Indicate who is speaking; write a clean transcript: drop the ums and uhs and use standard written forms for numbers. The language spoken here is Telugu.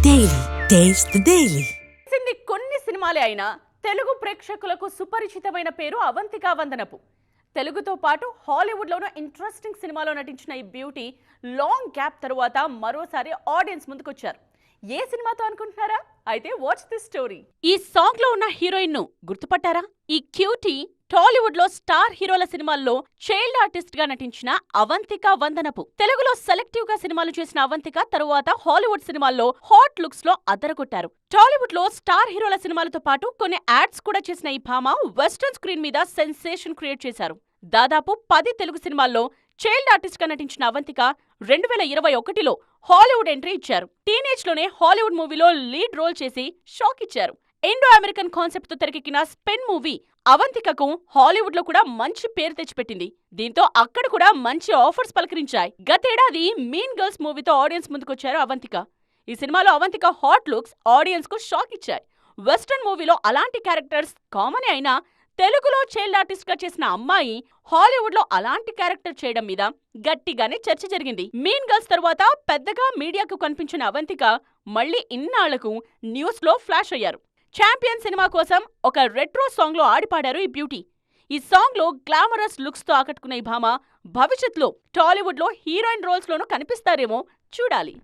Speaker 1: Daily taste the daily.
Speaker 2: కొన్ని సినిమాలే అయినా తెలుగు ప్రేక్షకులకు సుపరిచితమైన పేరు అవంతికా వందనపు. తెలుగుతో పాటు హాలీవుడ్లోనూ ఇంట్రెస్టింగ్ సినిమాలో నటించిన ఈ బ్యూటీ లాంగ్ గ్యాప్ తరువాత మరోసారి ఆడియన్స్ ముందుకొచ్చారు. ఏ సినిమాతో అనుకుంటున్నారా? అయితే వాచ్ దిస్ స్టోరీ. ఈ సాంగ్ లో ఉన్న హీరోయిన్ ను గుర్తుపట్టారా? ఈ క్యూటీ టాలీవుడ్ లో స్టార్ హీరోల సినిమాల్లో చైల్డ్ ఆర్టిస్ట్ గా నటించిన అవంతికా వందనపు. తెలుగులో సెలెక్టివ్ గా సినిమాలు చేసిన అవంతిక తరువాత హాలీవుడ్ సినిమాల్లో హాట్ లుక్స్ లో అద్దరగొట్టారు. టాలీవుడ్ లో స్టార్ హీరోల సినిమాలతో పాటు కొన్ని యాడ్స్ కూడా చేసిన ఈ భామ వెస్టర్న్ స్క్రీన్ మీద సెన్సేషన్ క్రియేట్ చేశారు. దాదాపు 10 తెలుగు సినిమాల్లో చైల్డ్ ఆర్టిస్ట్ గా నటించిన అవంతిక 2021లో హాలీవుడ్ ఎంట్రీ ఇచ్చారు. టీనేజ్ లోనే హాలీవుడ్ మూవీలో లీడ్ రోల్ చేసి షాక్ ఇచ్చారు. ఇండో అమెరికన్ కాన్సెప్ట్ తో తెరకెక్కిన స్పెన్ మూవీ అవంతికకు హాలీవుడ్ లో కూడా మంచి పేరు తెచ్చిపెట్టింది. దీంతో అక్కడ కూడా మంచి ఆఫర్స్ పలకరించాయి. గతేడాది మీన్ గర్ల్స్ మూవీతో ఆడియన్స్ ముందుకొచ్చారు అవంతిక. ఈ సినిమాలో అవంతిక హాట్ లుక్స్ ఆడియన్స్ కు షాక్ ఇచ్చాయి. వెస్టర్న్ మూవీలో అలాంటి క్యారెక్టర్స్ కామనే అయినా తెలుగులో చైల్డ్ ఆర్టిస్ట్ గా చేసిన అమ్మాయి హాలీవుడ్ లో అలాంటి క్యారెక్టర్ చేయడం మీద గట్టిగానే చర్చ జరిగింది. మీన్ గర్ల్స్ తరువాత పెద్దగా మీడియాకు కనిపించిన అవంతిక మళ్లీ ఇన్నాళ్లకు న్యూస్ లో ఫ్లాష్ అయ్యారు. ఛాంపియన్ సినిమా కోసం ఒక రెట్రో సాంగ్ లో ఆడిపాడారు ఈ బ్యూటీ. ఈ సాంగ్ లో గ్లామరస్ లుక్స్ తో ఆకట్టుకున్న ఈ భామ భవిష్యత్తులో టాలీవుడ్ లో హీరోయిన్ రోల్స్ లోనూ కనిపిస్తారేమో చూడాలి.